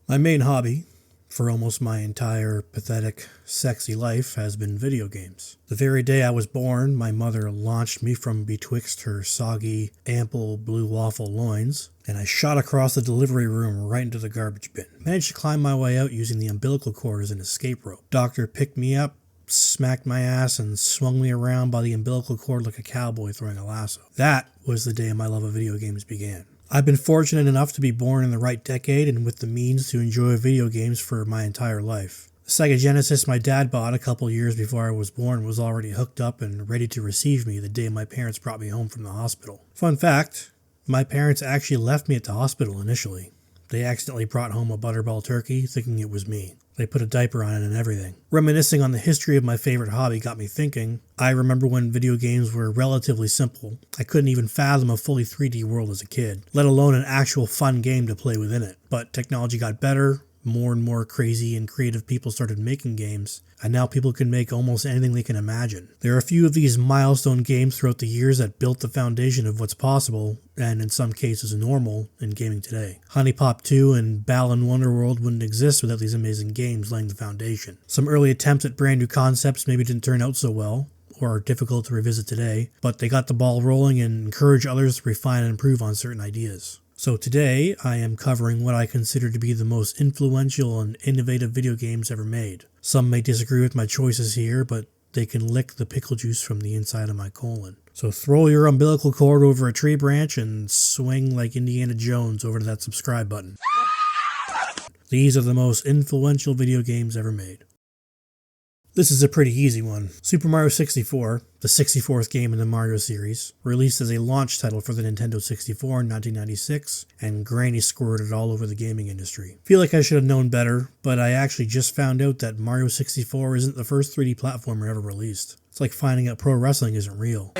My main hobby, for almost my entire pathetic, sexy life, has been video games. The very day I was born, my mother launched me from betwixt her soggy, ample blue waffle loins, and I shot across the delivery room right into the garbage bin. Managed to climb my way out using the umbilical cord as an escape rope. Doctor picked me up, smacked my ass, and swung me around by the umbilical cord like a cowboy throwing a lasso. That was the day my love of video games began. I've been fortunate enough to be born in the right decade and with the means to enjoy video games for my entire life. The Sega Genesis my dad bought a couple years before I was born was already hooked up and ready to receive me the day my parents brought me home from the hospital. Fun fact, my parents actually left me at the hospital initially. They accidentally brought home a butterball turkey thinking it was me. They put a diaper on it and everything. Reminiscing on the history of my favorite hobby got me thinking. I remember when video games were relatively simple. I couldn't even fathom a fully 3D world as a kid, let alone an actual fun game to play within it. But technology got better, more and more crazy and creative people started making games, and now people can make almost anything they can imagine. There are a few of these milestone games throughout the years that built the foundation of what's possible, and in some cases normal, in gaming today. Honey Pop 2 and Balan Wonderworld wouldn't exist without these amazing games laying the foundation. Some early attempts at brand new concepts maybe didn't turn out so well, or are difficult to revisit today, but they got the ball rolling and encourage others to refine and improve on certain ideas. So today, I am covering what I consider to be the most influential and innovative video games ever made. Some may disagree with my choices here, but they can lick the pickle juice from the inside of my colon. So throw your umbilical cord over a tree branch and swing like Indiana Jones over to that subscribe button. These are the most influential video games ever made. This is a pretty easy one. Super Mario 64, the 64th game in the Mario series, released as a launch title for the Nintendo 64 in 1996, and granny squirted all over the gaming industry. Feel like I should have known better, but I actually just found out that Mario 64 isn't the first 3D platformer ever released. It's like finding out pro wrestling isn't real.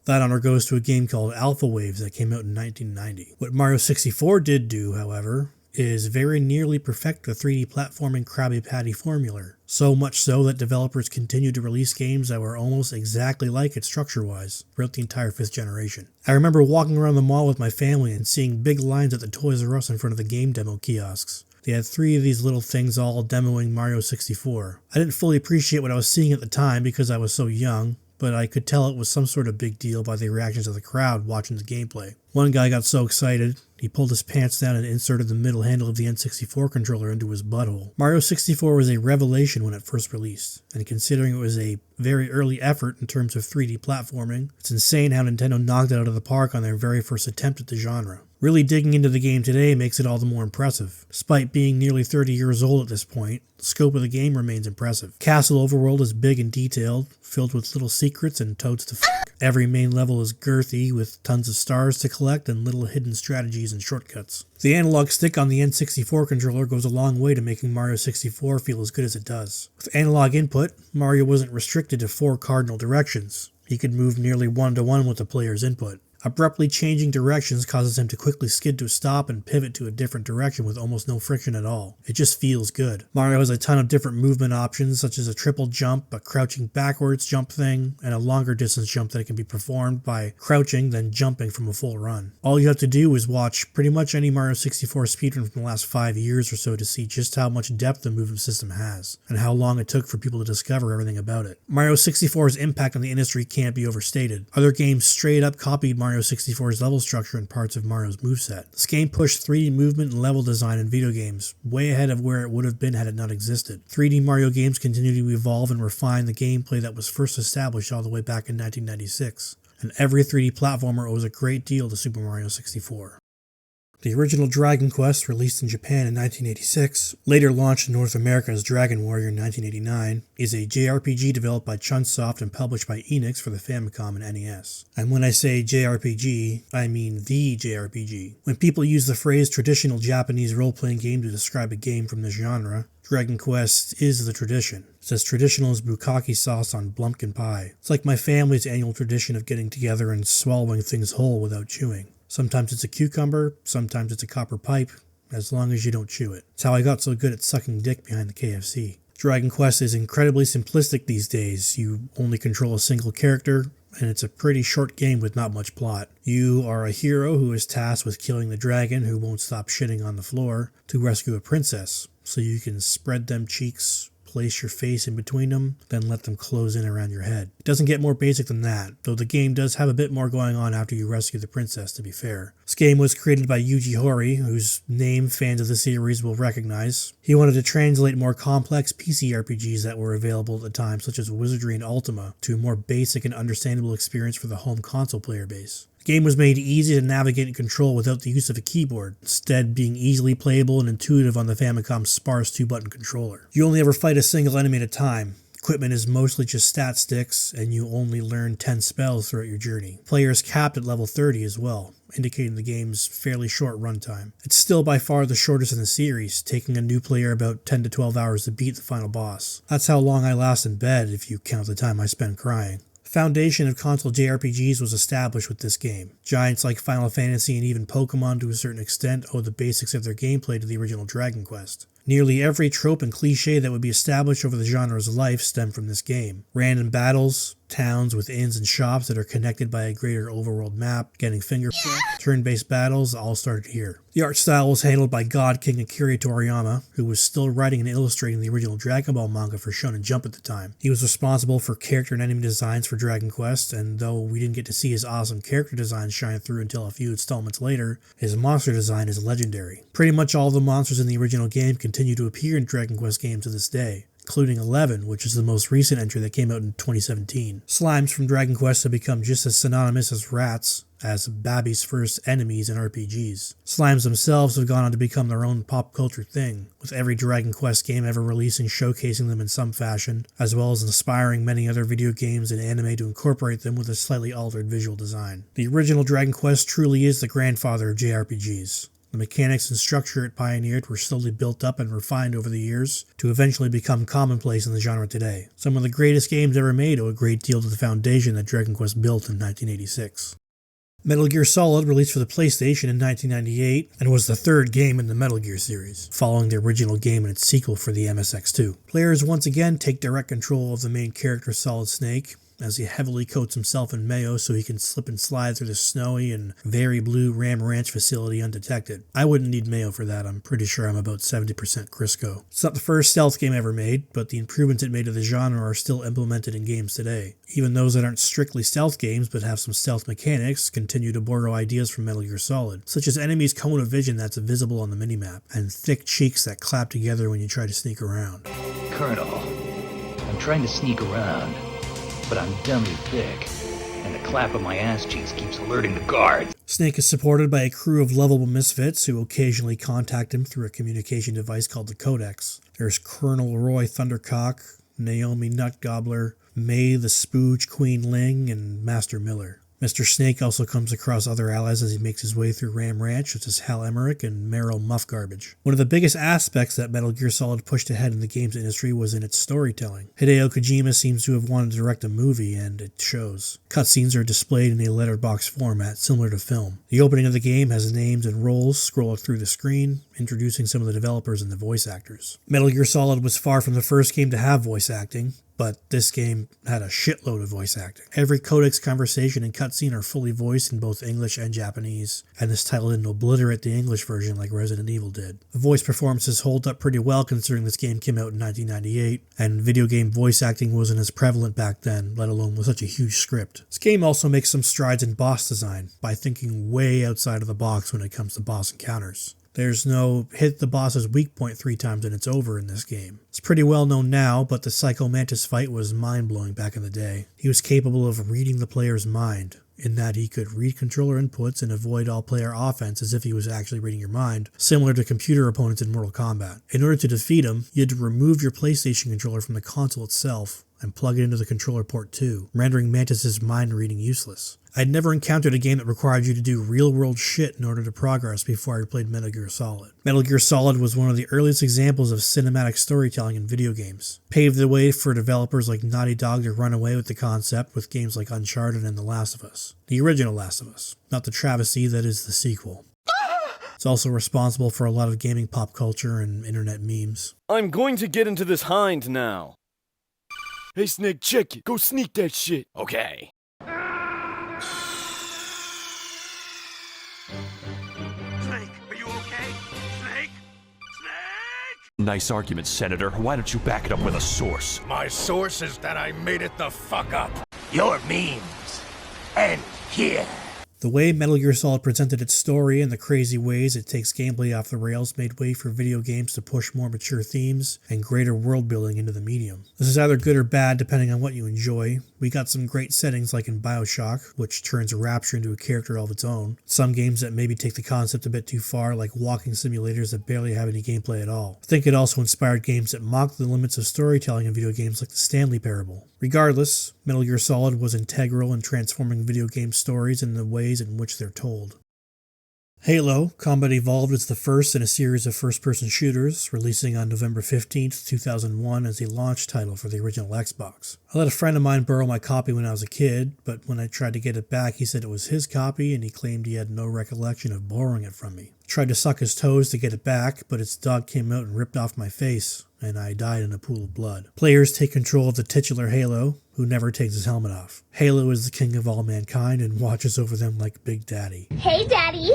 That honor goes to a game called Alpha Waves that came out in 1990. What Mario 64 did do, however, is very nearly perfect the 3D platforming Krabby Patty formula. So much so that developers continued to release games that were almost exactly like it structure-wise throughout the entire 5th generation. I remember walking around the mall with my family and seeing big lines at the Toys R Us in front of the game demo kiosks. They had 3 of these little things all demoing Mario 64. I didn't fully appreciate what I was seeing at the time because I was so young, but I could tell it was some sort of big deal by the reactions of the crowd watching the gameplay. One guy got so excited, he pulled his pants down and inserted the middle handle of the N64 controller into his butthole. Mario 64 was a revelation when it first released, and considering it was a very early effort in terms of 3D platforming, it's insane how Nintendo knocked it out of the park on their very first attempt at the genre. Really digging into the game today makes it all the more impressive. Despite being nearly 30 years old at this point, the scope of the game remains impressive. Castle Overworld is big and detailed, filled with little secrets and toads to f***. Every main level is girthy, with tons of stars to collect and little hidden strategies and shortcuts. The analog stick on the N64 controller goes a long way to making Mario 64 feel as good as it does. With analog input, Mario wasn't restricted to 4 cardinal directions. He could move nearly one-to-one with the player's input. Abruptly changing directions causes him to quickly skid to a stop and pivot to a different direction with almost no friction at all. It just feels good. Mario has a ton of different movement options, such as a triple jump, a crouching backwards jump thing, and a longer distance jump that can be performed by crouching then jumping from a full run. All you have to do is watch pretty much any Mario 64 speedrun from the last 5 years or so to see just how much depth the movement system has, and how long it took for people to discover everything about it. Mario 64's impact on the industry can't be overstated. Other games straight up copied Mario 64's level structure and parts of Mario's moveset. This game pushed 3D movement and level design in video games, way ahead of where it would have been had it not existed. 3D Mario games continue to evolve and refine the gameplay that was first established all the way back in 1996, and every 3D platformer owes a great deal to Super Mario 64. The original Dragon Quest, released in Japan in 1986, later launched in North America as Dragon Warrior in 1989, is a JRPG developed by Chunsoft and published by Enix for the Famicom and NES. And when I say JRPG, I mean the JRPG. When people use the phrase traditional Japanese role-playing game to describe a game from the genre, Dragon Quest is the tradition. It's as traditional as bukkake sauce on blumpkin pie. It's like my family's annual tradition of getting together and swallowing things whole without chewing. Sometimes it's a cucumber, sometimes it's a copper pipe, as long as you don't chew it. It's how I got so good at sucking dick behind the KFC. Dragon Quest is incredibly simplistic these days. You only control a single character, and it's a pretty short game with not much plot. You are a hero who is tasked with killing the dragon who won't stop shitting on the floor to rescue a princess, so you can spread them cheeks, place your face in between them, then let them close in around your head. It doesn't get more basic than that, though the game does have a bit more going on after you rescue the princess, to be fair. This game was created by Yuji Horii, whose name fans of the series will recognize. He wanted to translate more complex PC RPGs that were available at the time, such as Wizardry and Ultima, to a more basic and understandable experience for the home console player base. The game was made easy to navigate and control without the use of a keyboard, instead being easily playable and intuitive on the Famicom's sparse 2-button controller. You only ever fight a single enemy at a time. Equipment is mostly just stat sticks, and you only learn 10 spells throughout your journey. Player is capped at level 30 as well, indicating the game's fairly short runtime. It's still by far the shortest in the series, taking a new player about 10 to 12 hours to beat the final boss. That's how long I last in bed if you count the time I spend crying. Foundation of console JRPGs was established with this game. Giants like Final Fantasy and even Pokemon to a certain extent owe the basics of their gameplay to the original Dragon Quest. Nearly every trope and cliché that would be established over the genre's life stem from this game. Random battles, towns with inns and shops that are connected by a greater overworld map, getting fingerprints, turn-based battles all started here. The art style was handled by God King Akira Toriyama, who was still writing and illustrating the original Dragon Ball manga for Shonen Jump at the time. He was responsible for character and enemy designs for Dragon Quest, and though we didn't get to see his awesome character design shine through until a few installments later, his monster design is legendary. Pretty much all the monsters in the original game continue to appear in Dragon Quest games to this day, including 11, which is the most recent entry that came out in 2017. Slimes from Dragon Quest have become just as synonymous as rats as Babby's first enemies in RPGs. Slimes themselves have gone on to become their own pop culture thing, with every Dragon Quest game ever releasing showcasing them in some fashion, as well as inspiring many other video games and anime to incorporate them with a slightly altered visual design. The original Dragon Quest truly is the grandfather of JRPGs. The mechanics and structure it pioneered were slowly built up and refined over the years to eventually become commonplace in the genre today. Some of the greatest games ever made owe a great deal to the foundation that Dragon Quest built in 1986. Metal Gear Solid released for the PlayStation in 1998 and was the third game in the Metal Gear series, following the original game and its sequel for the MSX2. Players once again take direct control of the main character Solid Snake, as he heavily coats himself in mayo so he can slip and slide through the snowy and very blue Ram Ranch facility undetected. I wouldn't need mayo for that, I'm pretty sure I'm about 70% Crisco. It's not the first stealth game ever made, but the improvements it made to the genre are still implemented in games today. Even those that aren't strictly stealth games but have some stealth mechanics continue to borrow ideas from Metal Gear Solid, such as enemies' cone of vision that's visible on the minimap, and thick cheeks that clap together when you try to sneak around. Colonel, I'm trying to sneak around, but I'm dummy thick, and the clap of my ass cheeks keeps alerting the guards. Snake is supported by a crew of lovable misfits who occasionally contact him through a communication device called the Codex. There's Colonel Roy Thundercock, Naomi Nutgobbler, May the Spooge Queen Ling, and Master Miller. Mr. Snake also comes across other allies as he makes his way through Ram Ranch, such as Hal Emmerich and Merrill Muff Garbage. One of the biggest aspects that Metal Gear Solid pushed ahead in the games industry was in its storytelling. Hideo Kojima seems to have wanted to direct a movie, and it shows. Cutscenes are displayed in a letterbox format, similar to film. The opening of the game has names and roles scroll through the screen, introducing some of the developers and the voice actors. Metal Gear Solid was far from the first game to have voice acting, but this game had a shitload of voice acting. Every Codex conversation and cutscene are fully voiced in both English and Japanese, and this title didn't obliterate the English version like Resident Evil did. The voice performances hold up pretty well considering this game came out in 1998, and video game voice acting wasn't as prevalent back then, let alone with such a huge script. This game also makes some strides in boss design, by thinking way outside of the box when it comes to boss encounters. There's no hit the boss's weak point 3 times and it's over in this game. It's pretty well known now, but the Psycho Mantis fight was mind-blowing back in the day. He was capable of reading the player's mind, in that he could read controller inputs and avoid all player offense as if he was actually reading your mind, similar to computer opponents in Mortal Kombat. In order to defeat him, you had to remove your PlayStation controller from the console itself and plug it into the controller port too, rendering Mantis' mind reading useless. I'd never encountered a game that required you to do real-world shit in order to progress before I played Metal Gear Solid. Metal Gear Solid was one of the earliest examples of cinematic storytelling in video games. Paved the way for developers like Naughty Dog to run away with the concept with games like Uncharted and The Last of Us. The original Last of Us, not the travesty that is the sequel. It's also responsible for a lot of gaming pop culture and internet memes. I'm going to get into this hind now. Hey Snake, check it. Go sneak that shit. Okay. Nice argument, Senator. Why don't you back it up with a source? My source is that I made it the fuck up. Your memes end here. The way Metal Gear Solid presented its story and the crazy ways it takes gameplay off the rails made way for video games to push more mature themes and greater world building into the medium. This is either good or bad depending on what you enjoy. We got some great settings like in Bioshock, which turns Rapture into a character all of its own. Some games that maybe take the concept a bit too far, like walking simulators that barely have any gameplay at all. I think it also inspired games that mocked the limits of storytelling in video games like the Stanley Parable. Regardless, Metal Gear Solid was integral in transforming video game stories and the ways in which they're told. Halo Combat Evolved is the first in a series of first-person shooters, releasing on November 15th, 2001 as a launch title for the original Xbox. I let a friend of mine borrow my copy when I was a kid, but when I tried to get it back he said it was his copy and he claimed he had no recollection of borrowing it from me. I tried to suck his toes to get it back, but its dog came out and ripped off my face, and I died in a pool of blood. Players take control of the titular Halo, who never takes his helmet off. Halo is the king of all mankind and watches over them like Big Daddy. Hey, Daddy.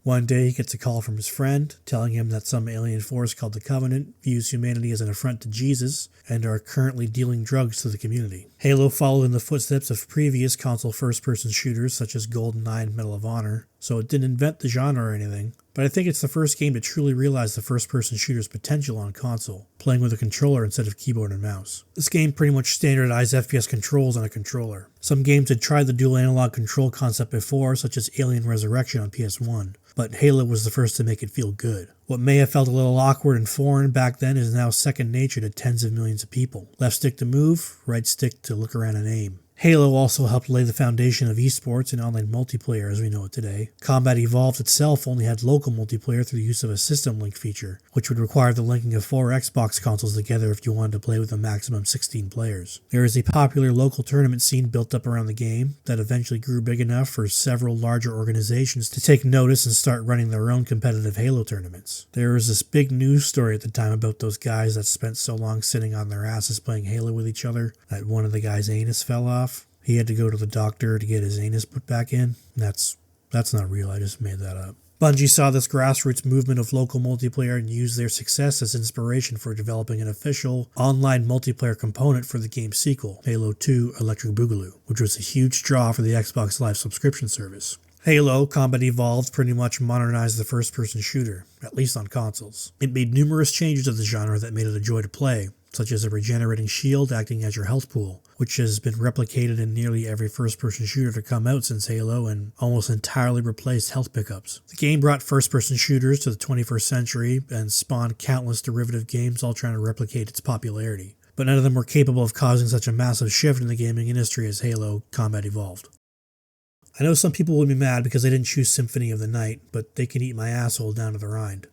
One day he gets a call from his friend, telling him that some alien force called the Covenant views humanity as an affront to Jesus and are currently dealing drugs to the community. Halo followed in the footsteps of previous console first-person shooters such as GoldenEye and Medal of Honor, so it didn't invent the genre or anything, but I think it's the first game to truly realize the first-person shooter's potential on console, playing with a controller instead of keyboard and mouse. This game pretty much standardized FPS controls on a controller. Some games had tried the dual analog control concept before, such as Alien Resurrection on PS1, but Halo was the first to make it feel good. What may have felt a little awkward and foreign back then is now second nature to tens of millions of people. Left stick to move, right stick to look around and aim. Halo also helped lay the foundation of esports and online multiplayer as we know it today. Combat Evolved itself only had local multiplayer through the use of a system link feature, which would require the linking of 4 Xbox consoles together if you wanted to play with a maximum 16 players. There is a popular local tournament scene built up around the game that eventually grew big enough for several larger organizations to take notice and start running their own competitive Halo tournaments. There was this big news story at the time about those guys that spent so long sitting on their asses playing Halo with each other that one of the guys' anus fell off. He had to go to the doctor to get his anus put back in. That's not real, I just made that up. Bungie saw this grassroots movement of local multiplayer and used their success as inspiration for developing an official online multiplayer component for the game's sequel, Halo 2 Electric Boogaloo, which was a huge draw for the Xbox Live subscription service. Halo Combat Evolved pretty much modernized the first-person shooter, at least on consoles. It made numerous changes to the genre that made it a joy to play, such as a regenerating shield acting as your health pool, which has been replicated in nearly every first-person shooter to come out since Halo and almost entirely replaced health pickups. The game brought first-person shooters to the 21st century and spawned countless derivative games all trying to replicate its popularity, but none of them were capable of causing such a massive shift in the gaming industry as Halo Combat Evolved. I know some people will be mad because I didn't choose Symphony of the Night, but they can eat my asshole down to the rind.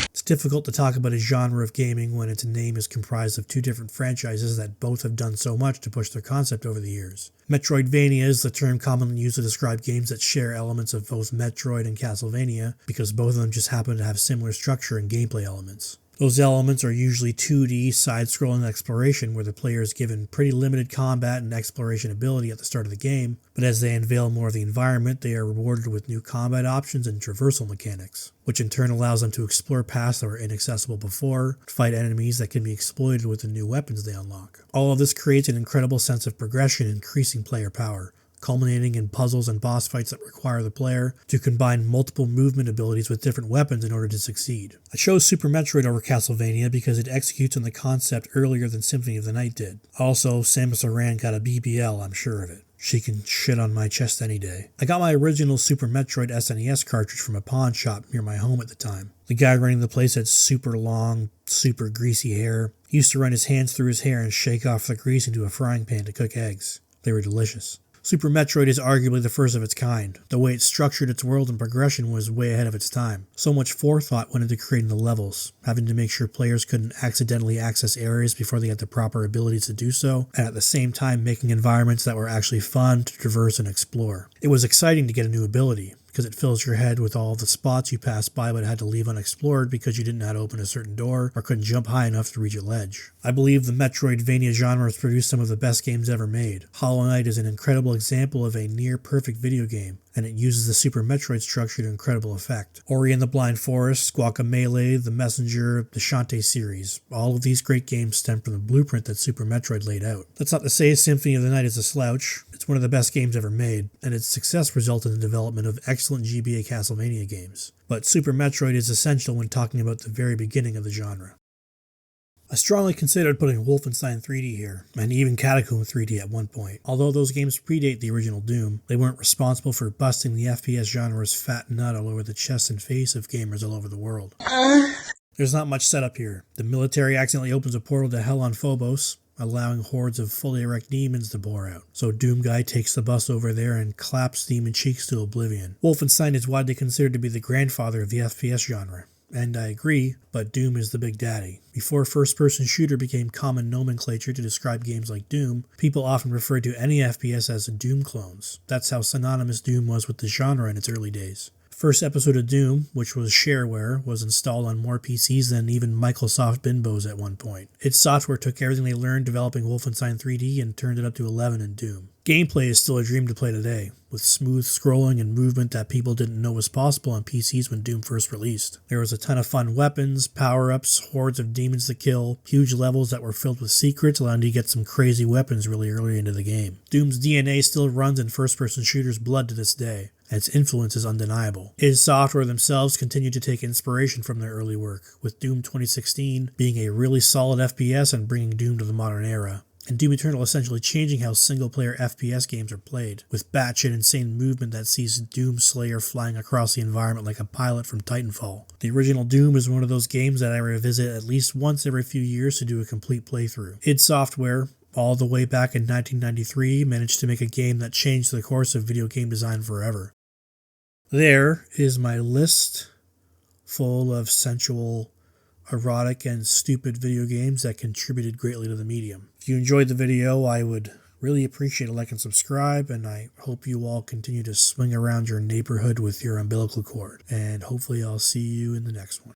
It's difficult to talk about a genre of gaming when its name is comprised of 2 different franchises that both have done so much to push their concept over the years. Metroidvania is the term commonly used to describe games that share elements of both Metroid and Castlevania, because both of them just happen to have similar structure and gameplay elements. Those elements are usually 2D side-scrolling exploration where the player is given pretty limited combat and exploration ability at the start of the game, but as they unveil more of the environment, they are rewarded with new combat options and traversal mechanics, which in turn allows them to explore paths that were inaccessible before, fight enemies that can be exploited with the new weapons they unlock. All of this creates an incredible sense of progression, increasing player power, culminating in puzzles and boss fights that require the player to combine multiple movement abilities with different weapons in order to succeed. I chose Super Metroid over Castlevania because it executes on the concept earlier than Symphony of the Night did. Also, Samus Aran got a BBL, I'm sure of it. She can shit on my chest any day. I got my original Super Metroid SNES cartridge from a pawn shop near my home at the time. The guy running the place had super long, super greasy hair. He used to run his hands through his hair and shake off the grease into a frying pan to cook eggs. They were delicious. Super Metroid is arguably the first of its kind. The way it structured its world and progression was way ahead of its time. So much forethought went into creating the levels, having to make sure players couldn't accidentally access areas before they had the proper abilities to do so, and at the same time making environments that were actually fun to traverse and explore. It was exciting to get a new ability. because it fills your head with all the spots you passed by but had to leave unexplored because you didn't know how to open a certain door or couldn't jump high enough to reach a ledge. I believe the Metroidvania genre has produced some of the best games ever made. Hollow Knight is an incredible example of a near-perfect video game, and it uses the Super Metroid structure to incredible effect. Ori and the Blind Forest, Guacamelee, The Messenger, the Shantae series, all of these great games stem from the blueprint that Super Metroid laid out. That's not to say Symphony of the Night is a slouch. It's one of the best games ever made, and its success resulted in the development of excellent GBA Castlevania games. But Super Metroid is essential when talking about the very beginning of the genre. I strongly considered putting Wolfenstein 3D here, and even Catacomb 3D at one point. Although those games predate the original Doom, they weren't responsible for busting the FPS genre's fat nut all over the chest and face of gamers all over the world. There's not much setup here. The military accidentally opens a portal to hell on Phobos, allowing hordes of fully erect demons to pour out. So Doom Guy takes the bus over there and claps demon cheeks to oblivion. Wolfenstein is widely considered to be the grandfather of the FPS genre. And I agree, but Doom is the big daddy. Before first-person shooter became common nomenclature to describe games like Doom, people often referred to any FPS as Doom clones. That's how synonymous Doom was with the genre in its early days. First episode of Doom, which was shareware, was installed on more PCs than even Microsoft Binbos at one point. Id Software took everything they learned developing Wolfenstein 3D and turned it up to 11 in Doom. Gameplay is still a dream to play today, with smooth scrolling and movement that people didn't know was possible on PCs when Doom first released. There was a ton of fun weapons, power-ups, hordes of demons to kill, huge levels that were filled with secrets, allowing you to get some crazy weapons really early into the game. Doom's DNA still runs in first-person shooters' blood to this day, and its influence is undeniable. Id Software themselves continue to take inspiration from their early work, with Doom 2016 being a really solid FPS and bringing Doom to the modern era, and Doom Eternal essentially changing how single-player FPS games are played, with batshit insane movement that sees Doom Slayer flying across the environment like a pilot from Titanfall. The original Doom is one of those games that I revisit at least once every few years to do a complete playthrough. Id Software, all the way back in 1993, managed to make a game that changed the course of video game design forever. There is my list full of sensual, erotic, and stupid video games that contributed greatly to the medium. If you enjoyed the video, I would really appreciate a like and subscribe, and I hope you all continue to swing around your neighborhood with your umbilical cord. And hopefully I'll see you in the next one.